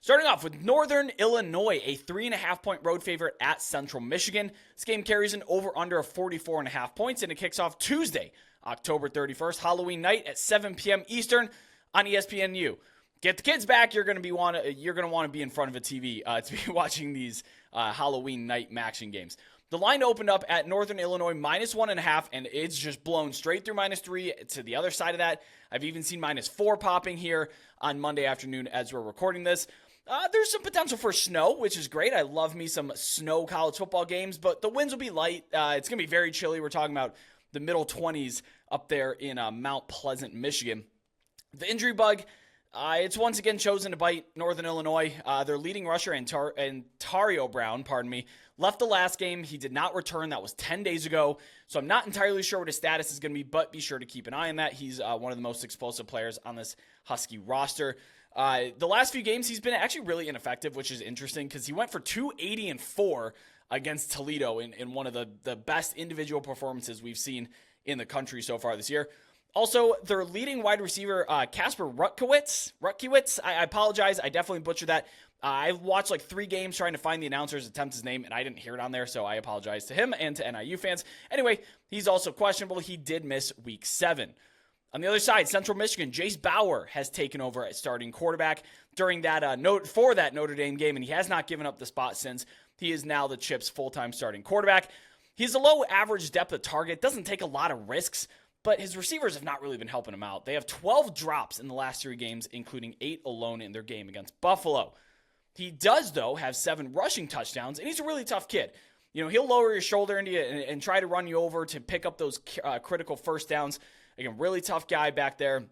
Starting off with Northern Illinois, a 3.5-point road favorite at Central Michigan. This game carries an over-under of 44.5 points, and it kicks off Tuesday, October 31st, Halloween night at 7 p.m. Eastern on ESPNU. Get the kids back. You're going to want to be in front of a TV to be watching these Halloween night MACHIGAN games. The line opened up at Northern Illinois -1.5, and it's just blown straight through -3 to the other side of that. I've even seen -4 popping here on Monday afternoon as we're recording this. There's some potential for snow, which is great. I love me some snow college football games, but the winds will be light. It's going to be very chilly. We're talking about the middle 20s up there in Mount Pleasant, Michigan. The injury bug, it's once again chosen to bite Northern Illinois. Their leading rusher, Antario Brown, left the last game. He did not return. That was 10 days ago. So I'm not entirely sure what his status is going to be, but be sure to keep an eye on that. He's one of the most explosive players on this Husky roster. The last few games, he's been actually really ineffective, which is interesting because he went for 280-4 against Toledo in one of the best individual performances we've seen in the country so far this year. Also, their leading wide receiver, Kasper Rutkowitz, I apologize, I definitely butchered that. I've watched like 3 games trying to find the announcer's attempt his name, and I didn't hear it on there, so I apologize to him and to NIU fans. Anyway, he's also questionable. He did miss Week 7. On the other side, Central Michigan, Jace Bauer has taken over as starting quarterback during that Notre Dame game, and he has not given up the spot since. He is now the Chip's full-time starting quarterback. He's a low average depth of target, doesn't take a lot of risks, but his receivers have not really been helping him out. They have 12 drops in the last 3 games, including 8 alone in their game against Buffalo. He does, though, have 7 rushing touchdowns, and he's a really tough kid. You know, he'll lower your shoulder into you and try to run you over to pick up those critical first downs. Again, really tough guy back there.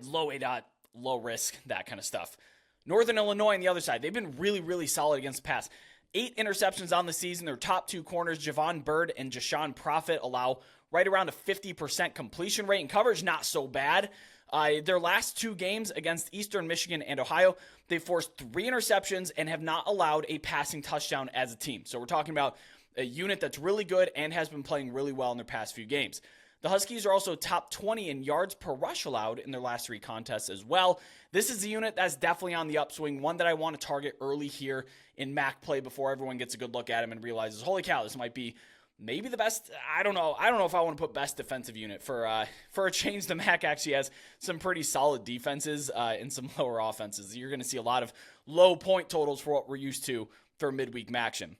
Low ADOT, low risk, that kind of stuff. Northern Illinois on the other side, they've been really, really solid against the pass. 8 interceptions on the season. Their top 2 corners, Javon Bird and Jashawn Prophet, allow right around a 50% completion rate, and coverage not so bad. Their last 2 games against Eastern Michigan and Ohio, they forced 3 interceptions and have not allowed a passing touchdown as a team. So we're talking about a unit that's really good and has been playing really well in their past few games. The Huskies are also top 20 in yards per rush allowed in their last 3 contests as well. This is a unit that's definitely on the upswing, one that I want to target early here in MAC play before everyone gets a good look at him and realizes, holy cow, this might be maybe the best. I don't know if I want to put best defensive unit for a change. The MAC actually has some pretty solid defenses and some lower offenses. You're going to see a lot of low point totals for what we're used to for midweek MACtion.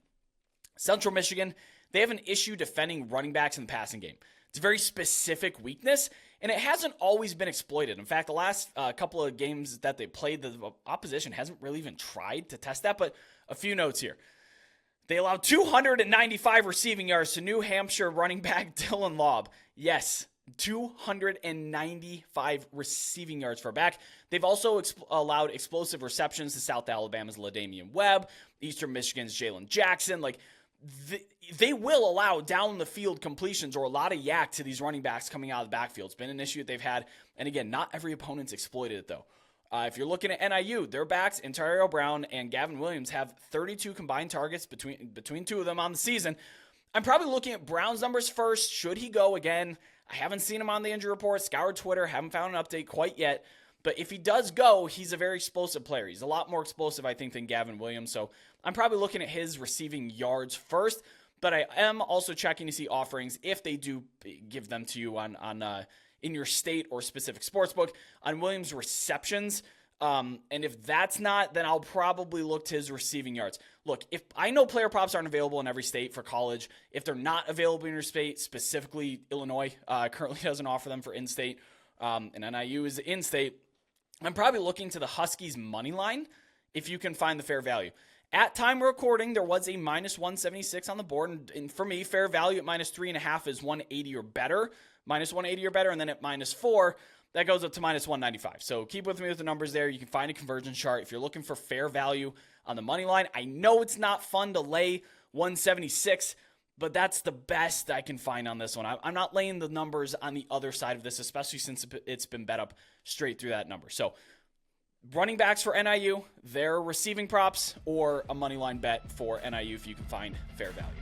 Central Michigan, they have an issue defending running backs in the passing game. It's a very specific weakness, and it hasn't always been exploited. In fact, the last couple of games that they played, the opposition hasn't really even tried to test that, but a few notes here. They allowed 295 receiving yards to New Hampshire running back Dylan Laub. Yes, 295 receiving yards for a back. They've also allowed explosive receptions to South Alabama's LaDamian Webb, Eastern Michigan's Jalen Jackson. They will allow down the field completions or a lot of yak to these running backs coming out of the backfield. It's been an issue that they've had. And again, not every opponent's exploited it though. If you're looking at NIU, their backs, Antario Brown and Gavin Williams, have 32 combined targets between 2 of them on the season. I'm probably looking at Brown's numbers first. Should he go again? I haven't seen him on the injury report. Scoured Twitter, haven't found an update quite yet. But if he does go, he's a very explosive player. He's a lot more explosive, I think, than Gavin Williams. So I'm probably looking at his receiving yards first. But I am also checking to see offerings if they do give them to you on in your state or specific sportsbook on Williams' receptions. And if that's not, then I'll probably look to his receiving yards. Look, if I know player props aren't available in every state for college, if they're not available in your state, specifically Illinois currently doesn't offer them for in-state, and NIU is in-state, I'm probably looking to the Huskies money line if you can find the fair value. At time of recording, there was a -176 on the board, and for me, fair value at -3.5 is 180 or better, -180 or better, and then at -4, that goes up to -195. So keep with me with the numbers there. You can find a conversion chart if you're looking for fair value on the money line. I know it's not fun to lay 176, but that's the best I can find on this one. I'm not laying the numbers on the other side of this, especially since it's been bet up straight through that number. So running backs for NIU, their receiving props, or a money line bet for NIU if you can find fair value.